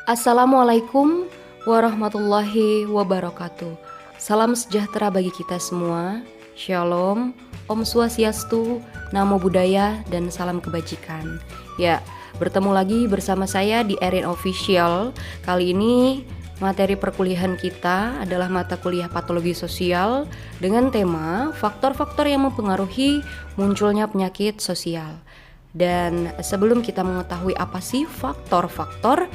Assalamualaikum warahmatullahi wabarakatuh. Salam sejahtera bagi kita semua. Shalom, Om Swastiastu, Namo Buddhaya, dan salam kebajikan. Ya, bertemu lagi bersama saya di Erin Official. Kali ini materi perkuliahan kita adalah mata kuliah patologi sosial dengan tema faktor-faktor yang mempengaruhi munculnya penyakit sosial. Dan sebelum kita mengetahui apa sih faktor-faktor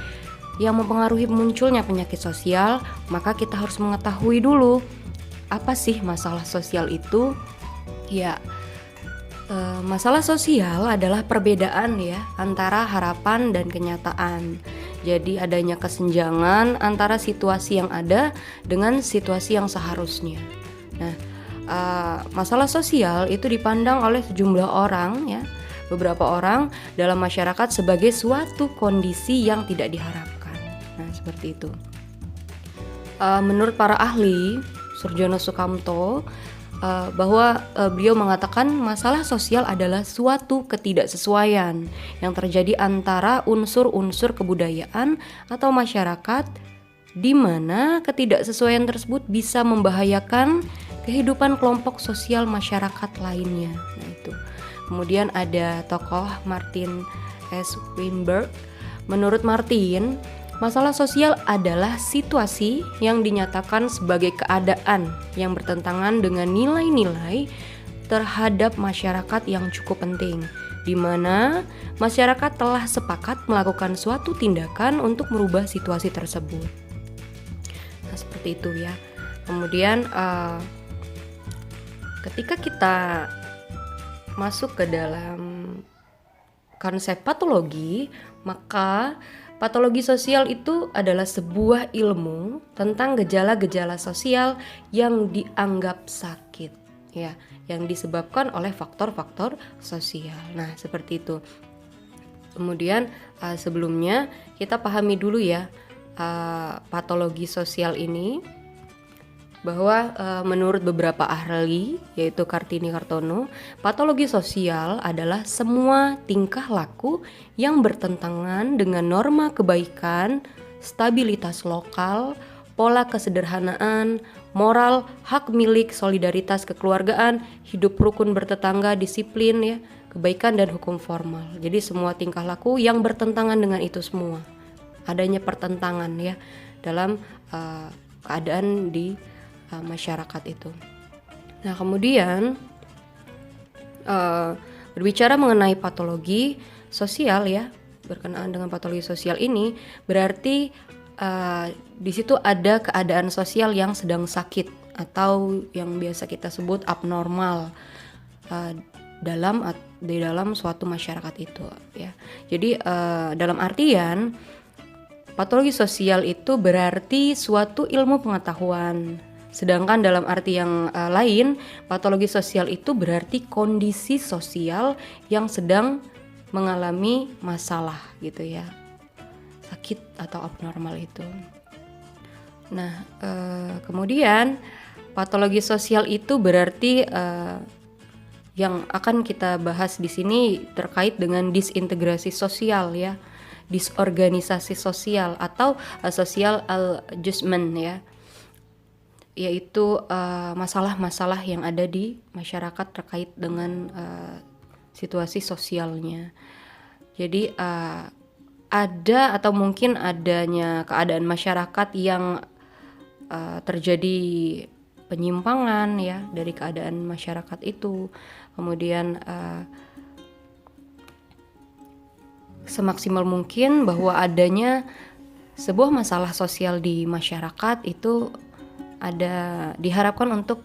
yang mempengaruhi munculnya penyakit sosial, maka kita harus mengetahui dulu apa sih masalah sosial itu. Ya, masalah sosial adalah perbedaan ya antara harapan dan kenyataan. Jadi adanya kesenjangan antara situasi yang ada dengan situasi yang seharusnya. Nah, masalah sosial itu dipandang oleh sejumlah orang ya, beberapa orang dalam masyarakat sebagai suatu kondisi yang tidak diharapkan. Nah, seperti itu. Menurut para ahli, Surjono Sukamto, bahwa beliau mengatakan masalah sosial adalah suatu ketidaksesuaian yang terjadi antara unsur-unsur kebudayaan atau masyarakat, di mana ketidaksesuaian tersebut bisa membahayakan kehidupan kelompok sosial masyarakat lainnya. Nah, itu. Kemudian ada tokoh Martin S. Weinberg. Menurut Martin, masalah sosial adalah situasi yang dinyatakan sebagai keadaan yang bertentangan dengan nilai-nilai terhadap masyarakat yang cukup penting, di mana masyarakat telah sepakat melakukan suatu tindakan untuk merubah situasi tersebut. Nah, seperti itu ya. Kemudian ketika kita masuk ke dalam konsep patologi, maka patologi sosial itu adalah sebuah ilmu tentang gejala-gejala sosial yang dianggap sakit, ya, yang disebabkan oleh faktor-faktor sosial. Nah, seperti itu. Kemudian sebelumnya kita pahami dulu ya patologi sosial ini, bahwa menurut beberapa ahli yaitu Kartini Kartono, patologi sosial adalah semua tingkah laku yang bertentangan dengan norma kebaikan, stabilitas lokal, pola kesederhanaan, moral, hak milik, solidaritas kekeluargaan, hidup rukun bertetangga, disiplin ya, kebaikan dan hukum formal. Jadi semua tingkah laku yang bertentangan dengan itu semua. Adanya pertentangan ya dalam keadaan di masyarakat itu. Nah, kemudian berbicara mengenai patologi sosial ya, berkenaan dengan patologi sosial ini berarti di situ ada keadaan sosial yang sedang sakit atau yang biasa kita sebut abnormal di dalam suatu masyarakat itu ya. Jadi dalam artian patologi sosial itu berarti suatu ilmu pengetahuan. Sedangkan dalam arti yang lain, patologi sosial itu berarti kondisi sosial yang sedang mengalami masalah gitu ya, sakit atau abnormal itu. Nah, kemudian patologi sosial itu berarti yang akan kita bahas di sini terkait dengan disintegrasi sosial ya, disorganisasi sosial atau social adjustment ya, yaitu masalah-masalah yang ada di masyarakat terkait dengan situasi sosialnya. Jadi ada atau mungkin adanya keadaan masyarakat yang terjadi penyimpangan ya dari keadaan masyarakat itu. Kemudian semaksimal mungkin bahwa adanya sebuah masalah sosial di masyarakat itu diharapkan untuk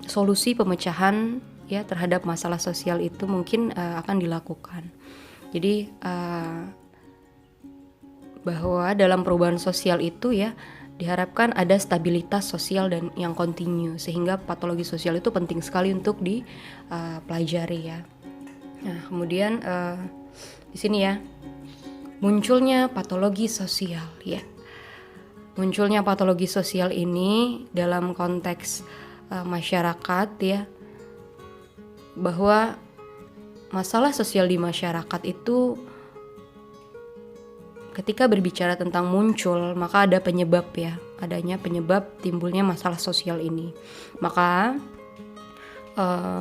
solusi pemecahan ya terhadap masalah sosial itu mungkin akan dilakukan. Jadi bahwa dalam perubahan sosial itu ya diharapkan ada stabilitas sosial dan yang kontinu, sehingga patologi sosial itu penting sekali untuk dipelajari ya. Nah, kemudian di sini ya munculnya patologi sosial ya. Munculnya patologi sosial ini dalam konteks masyarakat ya, bahwa masalah sosial di masyarakat itu ketika berbicara tentang muncul, maka ada penyebab ya, adanya penyebab timbulnya masalah sosial ini. Maka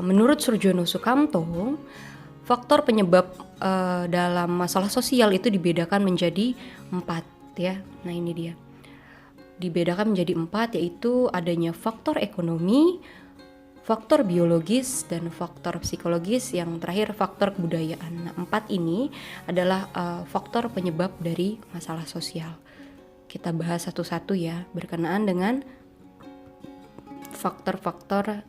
menurut Surjono Sukamto, faktor penyebab dalam masalah sosial itu dibedakan menjadi 4 ya. Nah ini dia, dibedakan menjadi 4, yaitu adanya faktor ekonomi, faktor biologis, dan faktor psikologis, yang terakhir faktor kebudayaan. Nah 4 ini adalah faktor penyebab dari masalah sosial. Kita bahas satu-satu ya, berkenaan dengan faktor-faktor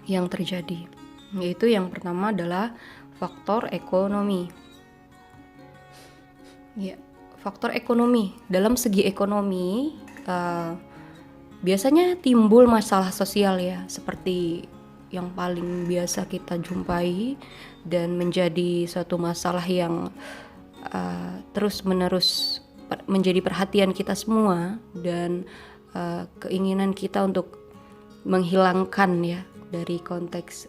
yang terjadi. Yaitu yang pertama adalah faktor ekonomi. Ya, faktor ekonomi. Dalam segi ekonomi biasanya timbul masalah sosial ya, seperti yang paling biasa kita jumpai dan menjadi suatu masalah yang terus-menerus menjadi perhatian kita semua, dan keinginan kita untuk menghilangkan ya dari konteks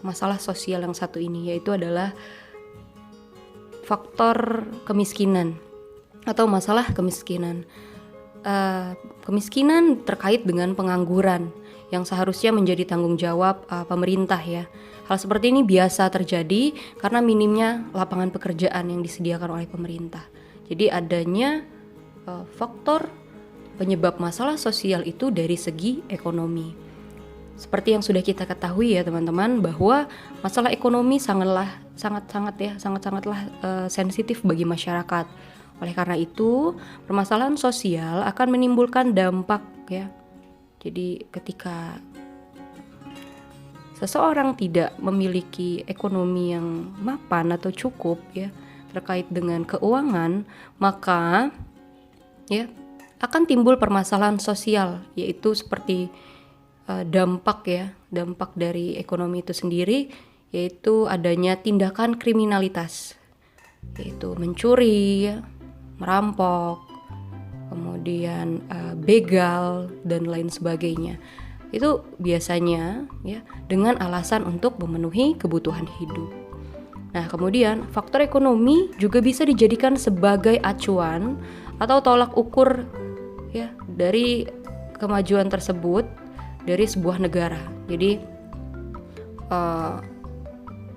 masalah sosial yang satu ini, yaitu adalah faktor kemiskinan atau masalah kemiskinan. Kemiskinan terkait dengan pengangguran yang seharusnya menjadi tanggung jawab pemerintah ya. Hal seperti ini biasa terjadi karena minimnya lapangan pekerjaan yang disediakan oleh pemerintah. Jadi adanya faktor penyebab masalah sosial itu dari segi ekonomi. Seperti yang sudah kita ketahui ya teman-teman, bahwa masalah ekonomi sangatlah sensitif bagi masyarakat. Oleh karena itu, permasalahan sosial akan menimbulkan dampak ya. Jadi ketika seseorang tidak memiliki ekonomi yang mapan atau cukup ya terkait dengan keuangan, maka ya akan timbul permasalahan sosial, yaitu seperti dampak dari ekonomi itu sendiri, yaitu adanya tindakan kriminalitas, yaitu mencuri ya, merampok, kemudian begal dan lain sebagainya. Itu biasanya ya dengan alasan untuk memenuhi kebutuhan hidup. Nah, kemudian faktor ekonomi juga bisa dijadikan sebagai acuan atau tolak ukur ya dari kemajuan tersebut dari sebuah negara. Jadi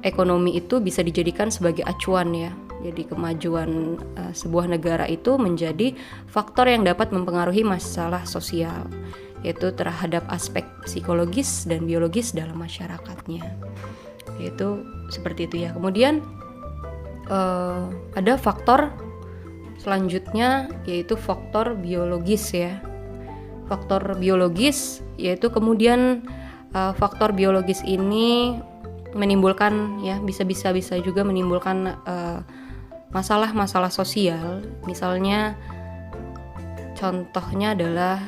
ekonomi itu bisa dijadikan sebagai acuan ya. Jadi kemajuan sebuah negara itu menjadi faktor yang dapat mempengaruhi masalah sosial, yaitu terhadap aspek psikologis dan biologis dalam masyarakatnya. Yaitu seperti itu ya. Kemudian ada faktor selanjutnya, yaitu faktor biologis ya. Faktor biologis yaitu kemudian faktor biologis ini menimbulkan ya bisa juga menimbulkan masalah-masalah sosial. Misalnya contohnya adalah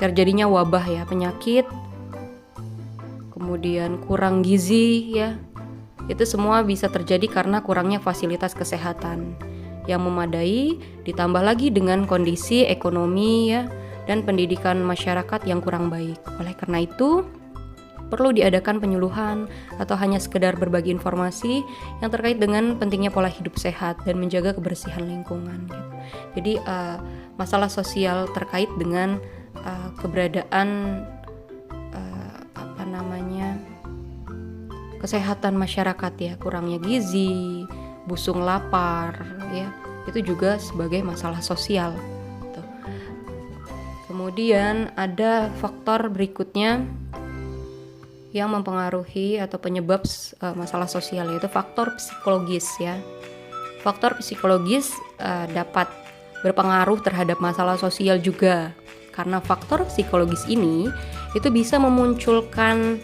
terjadinya wabah ya, penyakit, kemudian kurang gizi ya. Itu semua bisa terjadi karena kurangnya fasilitas kesehatan yang memadai, ditambah lagi dengan kondisi ekonomi ya dan pendidikan masyarakat yang kurang baik. Oleh karena itu perlu diadakan penyuluhan atau hanya sekedar berbagi informasi yang terkait dengan pentingnya pola hidup sehat dan menjaga kebersihan lingkungan gitu. Jadi masalah sosial terkait dengan keberadaan kesehatan masyarakat ya, kurangnya gizi, busung lapar ya, itu juga sebagai masalah sosial gitu. Kemudian ada faktor berikutnya yang mempengaruhi atau penyebab masalah sosial, yaitu faktor psikologis ya. Faktor psikologis dapat berpengaruh terhadap masalah sosial juga, karena faktor psikologis ini itu bisa memunculkan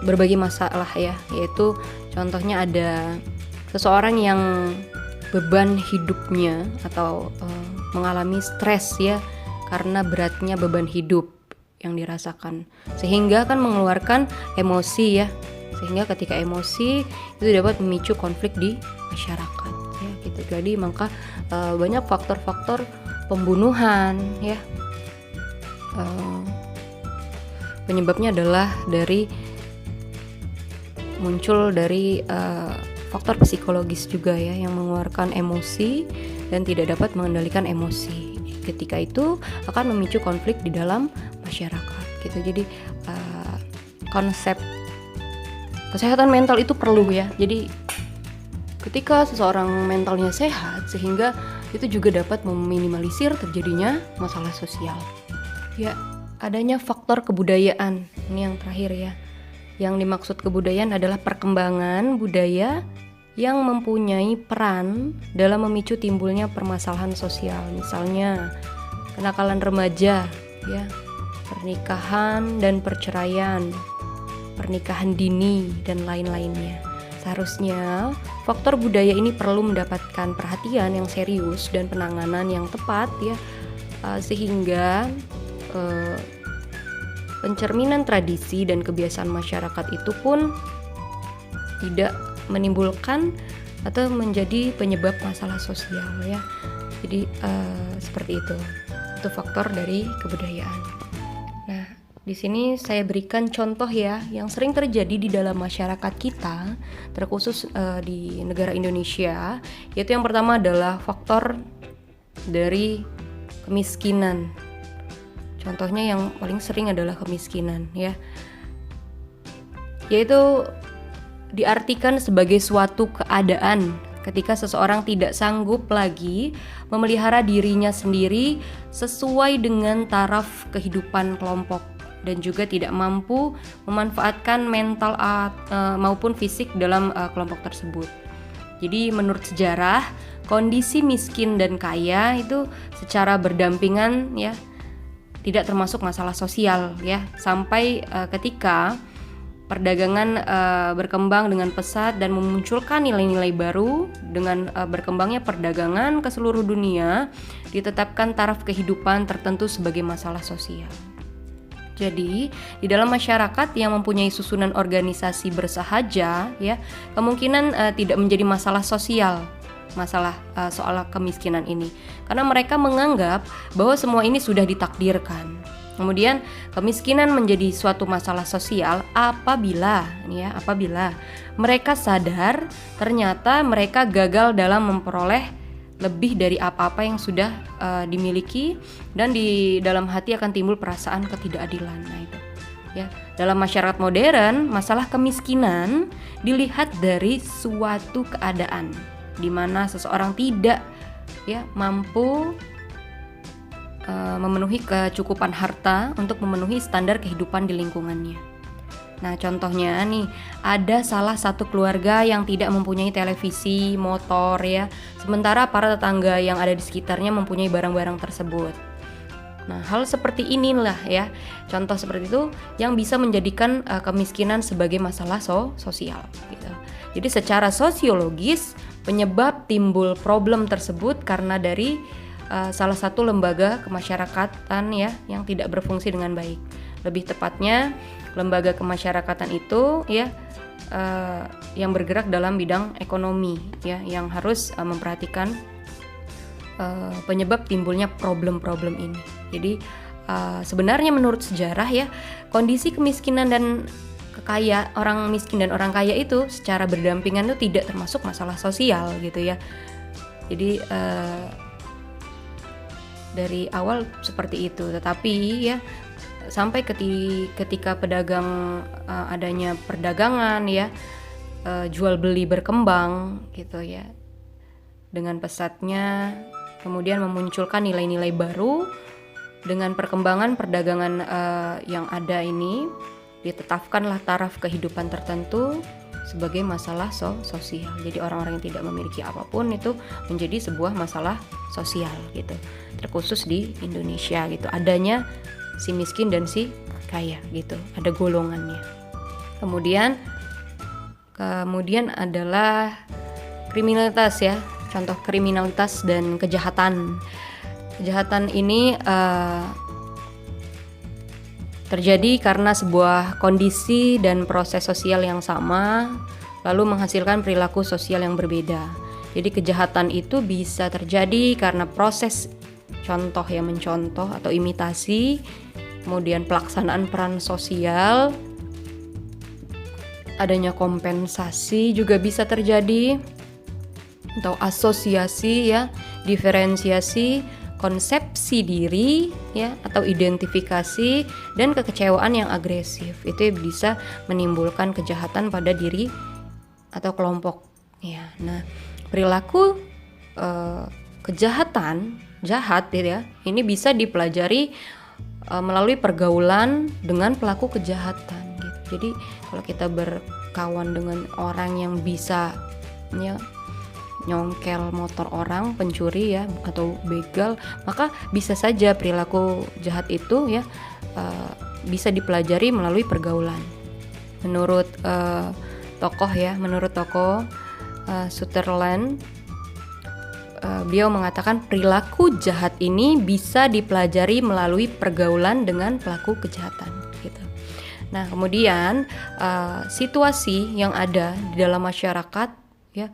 berbagai masalah ya, yaitu contohnya ada seseorang yang beban hidupnya atau mengalami stres ya karena beratnya beban hidup yang dirasakan, sehingga akan mengeluarkan emosi ya, sehingga ketika emosi itu dapat memicu konflik di masyarakat ya gitu. Jadi maka banyak faktor-faktor pembunuhan ya, penyebabnya adalah dari muncul dari faktor psikologis juga ya, yang mengeluarkan emosi dan tidak dapat mengendalikan emosi. Ketika itu akan memicu konflik di dalam masyarakat gitu. Jadi konsep kesehatan mental itu perlu ya. Jadi ketika seseorang mentalnya sehat, sehingga itu juga dapat meminimalisir terjadinya masalah sosial. Ya, adanya faktor kebudayaan. Ini yang terakhir ya. Yang dimaksud kebudayaan adalah perkembangan budaya yang mempunyai peran dalam memicu timbulnya permasalahan sosial. Misalnya kenakalan remaja, ya, pernikahan dan perceraian, pernikahan dini dan lain-lainnya. Seharusnya faktor budaya ini perlu mendapatkan perhatian yang serius dan penanganan yang tepat ya, sehingga pencerminan tradisi dan kebiasaan masyarakat itu pun tidak menimbulkan atau menjadi penyebab masalah sosial ya. Jadi seperti itu faktor dari kebudayaan. Nah, di sini saya berikan contoh ya yang sering terjadi di dalam masyarakat kita, terkhusus di negara Indonesia, yaitu yang pertama adalah faktor dari kemiskinan. Contohnya yang paling sering adalah kemiskinan ya, yaitu diartikan sebagai suatu keadaan ketika seseorang tidak sanggup lagi memelihara dirinya sendiri sesuai dengan taraf kehidupan kelompok dan juga tidak mampu memanfaatkan mental maupun fisik dalam kelompok tersebut. Jadi menurut sejarah, kondisi miskin dan kaya itu secara berdampingan ya, tidak termasuk masalah sosial ya, sampai ketika perdagangan berkembang dengan pesat dan memunculkan nilai-nilai baru. Dengan berkembangnya perdagangan ke seluruh dunia, ditetapkan taraf kehidupan tertentu sebagai masalah sosial. Jadi di dalam masyarakat yang mempunyai susunan organisasi bersahaja ya, kemungkinan tidak menjadi masalah sosial, masalah soal kemiskinan ini, karena mereka menganggap bahwa semua ini sudah ditakdirkan. Kemudian kemiskinan menjadi suatu masalah sosial apabila mereka sadar ternyata mereka gagal dalam memperoleh lebih dari apa-apa yang sudah dimiliki, dan di dalam hati akan timbul perasaan ketidakadilan. Nah itu ya, dalam masyarakat modern masalah kemiskinan dilihat dari suatu keadaan di mana seseorang tidak mampu memenuhi kecukupan harta untuk memenuhi standar kehidupan di lingkungannya. Nah contohnya nih, ada salah satu keluarga yang tidak mempunyai televisi, motor ya, sementara para tetangga yang ada di sekitarnya mempunyai barang-barang tersebut. Nah hal seperti inilah ya, contoh seperti itu yang bisa menjadikan kemiskinan sebagai masalah sosial gitu. Jadi secara sosiologis penyebab timbul problem tersebut karena dari salah satu lembaga kemasyarakatan ya yang tidak berfungsi dengan baik. Lebih tepatnya lembaga kemasyarakatan itu ya yang bergerak dalam bidang ekonomi ya, yang harus memperhatikan penyebab timbulnya problem-problem ini. Jadi sebenarnya menurut sejarah ya, kondisi kemiskinan dan orang miskin dan orang kaya itu secara berdampingan itu tidak termasuk masalah sosial gitu ya. Jadi dari awal seperti itu, tetapi ya sampai ketika adanya perdagangan ya, jual beli berkembang gitu ya, dengan pesatnya kemudian memunculkan nilai-nilai baru. Dengan perkembangan perdagangan yang ada ini, ditetapkanlah taraf kehidupan tertentu sebagai masalah sosial. Jadi orang-orang yang tidak memiliki apapun itu menjadi sebuah masalah sosial gitu, terkhusus di Indonesia gitu. Adanya si miskin dan si kaya gitu, ada golongannya. Kemudian adalah kriminalitas ya, contoh kriminalitas dan kejahatan. Kejahatan ini terjadi karena sebuah kondisi dan proses sosial yang sama, lalu menghasilkan perilaku sosial yang berbeda. Jadi kejahatan itu bisa terjadi karena proses mencontoh atau imitasi, kemudian pelaksanaan peran sosial, adanya kompensasi juga bisa terjadi, atau asosiasi ya, diferensiasi, konsepsi diri ya, atau identifikasi, dan kekecewaan yang agresif. Itu bisa menimbulkan kejahatan pada diri atau kelompok ya. Nah, perilaku kejahatan jahat gitu ya, ini bisa dipelajari melalui pergaulan dengan pelaku kejahatan gitu. Jadi kalau kita berkawan dengan orang yang bisa ya nyongkel motor orang, pencuri ya, atau begal, maka bisa saja perilaku jahat itu ya bisa dipelajari melalui pergaulan. Menurut tokoh Sutherland, beliau mengatakan perilaku jahat ini bisa dipelajari melalui pergaulan dengan pelaku kejahatan gitu. Nah, kemudian situasi yang ada di dalam masyarakat ya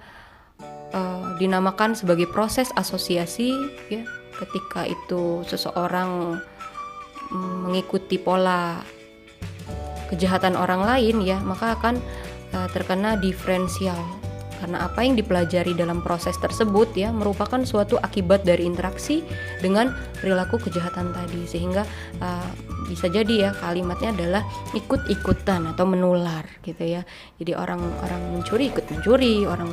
dinamakan sebagai proses asosiasi ya. Ketika itu seseorang mengikuti pola kejahatan orang lain ya, maka akan terkena diferensial, karena apa yang dipelajari dalam proses tersebut ya merupakan suatu akibat dari interaksi dengan perilaku kejahatan tadi, sehingga bisa jadi ya kalimatnya adalah ikut-ikutan atau menular gitu ya. Jadi orang mencuri ikut mencuri, orang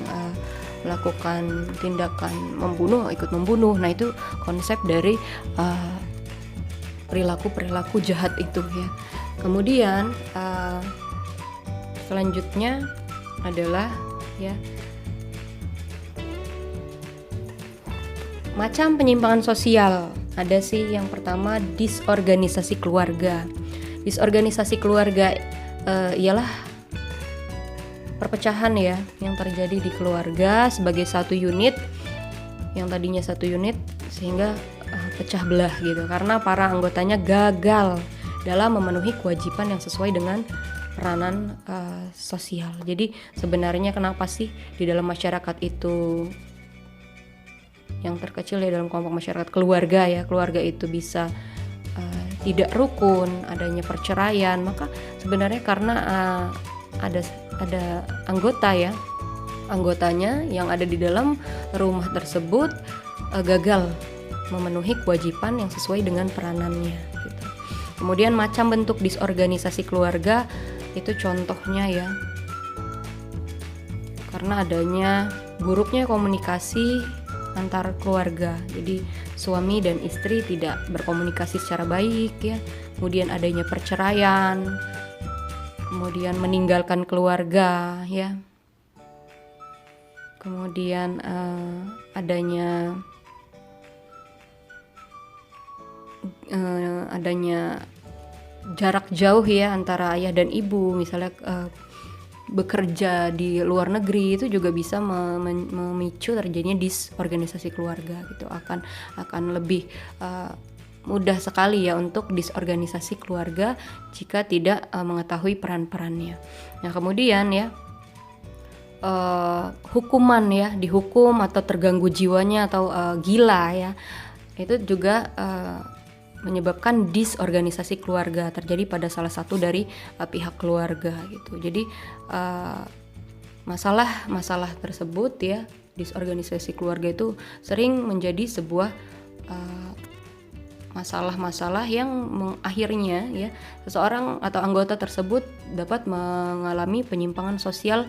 melakukan tindakan membunuh ikut membunuh. Nah, itu konsep dari perilaku jahat itu ya. Kemudian selanjutnya adalah ya macam penyimpangan sosial. Ada sih yang pertama disorganisasi keluarga. Disorganisasi keluarga ialah perpecahan ya yang terjadi di keluarga sebagai satu unit, yang tadinya satu unit sehingga pecah belah gitu karena para anggotanya gagal dalam memenuhi kewajiban yang sesuai dengan peranan sosial. Jadi sebenarnya kenapa sih di dalam masyarakat itu yang terkecil ya dalam kelompok masyarakat keluarga ya, keluarga itu bisa tidak rukun, adanya perceraian, maka sebenarnya karena ada anggota ya, anggotanya yang ada di dalam rumah tersebut gagal memenuhi kewajiban yang sesuai dengan peranannya gitu. Kemudian macam bentuk disorganisasi keluarga itu contohnya ya, karena adanya buruknya komunikasi antar keluarga. Jadi suami dan istri tidak berkomunikasi secara baik ya. Kemudian adanya perceraian, kemudian meninggalkan keluarga ya. Kemudian adanya jarak jauh ya antara ayah dan ibu, misalnya bekerja di luar negeri, itu juga bisa memicu terjadinya disorganisasi keluarga gitu. Akan lebih mudah sekali ya untuk disorganisasi keluarga jika tidak mengetahui peran-perannya. Nah, kemudian ya hukuman ya, dihukum atau terganggu jiwanya atau gila ya, itu juga menyebabkan disorganisasi keluarga terjadi pada salah satu dari pihak keluarga gitu. Jadi masalah tersebut ya, disorganisasi keluarga itu sering menjadi sebuah masalah-masalah yang akhirnya ya seseorang atau anggota tersebut dapat mengalami penyimpangan sosial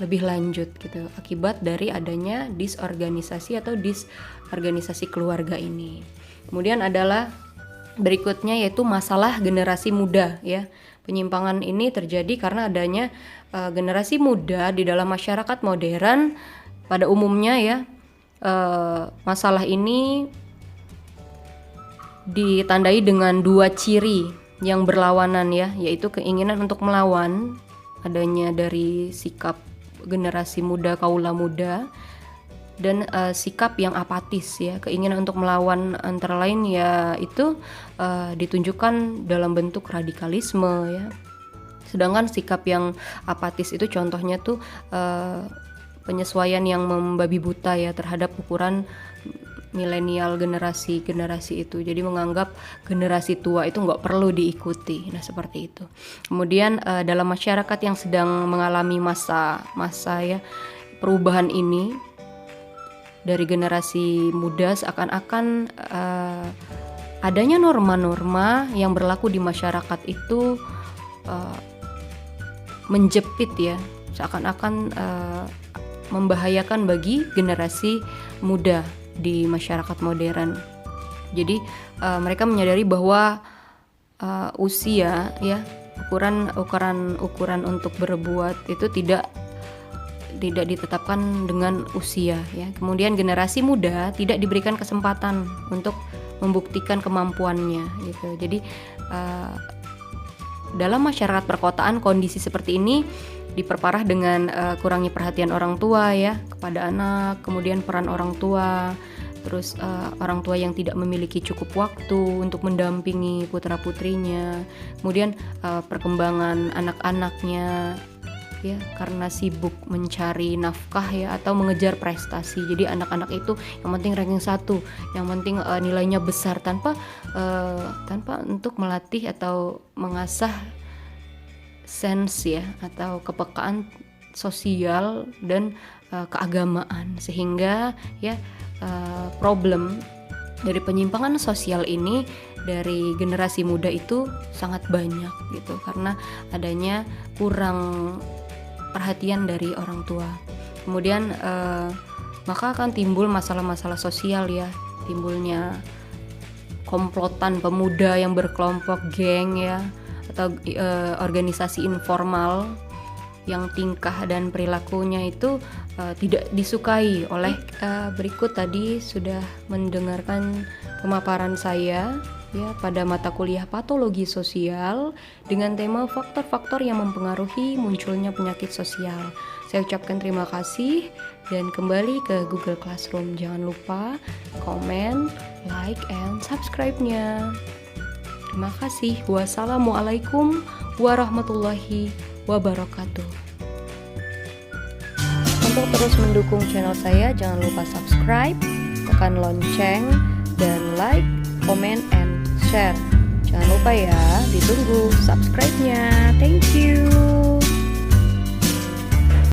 lebih lanjut gitu akibat dari adanya disorganisasi atau disorganisasi keluarga ini. Kemudian adalah berikutnya yaitu masalah generasi muda ya. Penyimpangan ini terjadi karena adanya generasi muda di dalam masyarakat modern pada umumnya ya. Masalah ini ditandai dengan dua ciri yang berlawanan ya, yaitu keinginan untuk melawan adanya dari sikap generasi muda, kaula muda, dan sikap yang apatis ya. Keinginan untuk melawan antara lain ya itu ditunjukkan dalam bentuk radikalisme ya. Sedangkan sikap yang apatis itu contohnya tuh penyesuaian yang membabi buta ya terhadap ukuran milenial, generasi itu, jadi menganggap generasi tua itu nggak perlu diikuti. Nah seperti itu. Kemudian dalam masyarakat yang sedang mengalami masa ya perubahan ini, dari generasi muda seakan-akan adanya norma-norma yang berlaku di masyarakat itu menjepit ya, seakan-akan membahayakan bagi generasi muda di masyarakat modern. Jadi mereka menyadari bahwa usia ya, ukuran untuk berbuat itu tidak ditetapkan dengan usia ya. Kemudian generasi muda tidak diberikan kesempatan untuk membuktikan kemampuannya gitu. Jadi dalam masyarakat perkotaan kondisi seperti ini diperparah dengan kurangnya perhatian orang tua ya kepada anak, kemudian peran orang tua, terus orang tua yang tidak memiliki cukup waktu untuk mendampingi putra-putrinya, kemudian perkembangan anak-anaknya ya karena sibuk mencari nafkah ya atau mengejar prestasi. Jadi anak-anak itu yang penting ranking 1, yang penting nilainya besar tanpa untuk melatih atau mengasah sense ya atau kepekaan sosial dan keagamaan, sehingga ya problem dari penyimpangan sosial ini dari generasi muda itu sangat banyak gitu, karena adanya kurang perhatian dari orang tua. Kemudian maka akan timbul masalah-masalah sosial ya, timbulnya komplotan pemuda yang berkelompok geng ya, atau organisasi informal yang tingkah dan perilakunya itu tidak disukai oleh berikut tadi sudah mendengarkan pemaparan saya ya pada mata kuliah patologi sosial dengan tema faktor-faktor yang mempengaruhi munculnya penyakit sosial. Saya ucapkan terima kasih dan kembali ke Google Classroom. Jangan lupa komen, like, and subscribe-nya. Terima kasih. Wassalamualaikum warahmatullahi wabarakatuh. Untuk terus mendukung channel saya, jangan lupa subscribe, tekan lonceng, dan like, comment, and share. Jangan lupa ya, ditunggu subscribe-nya. Thank you.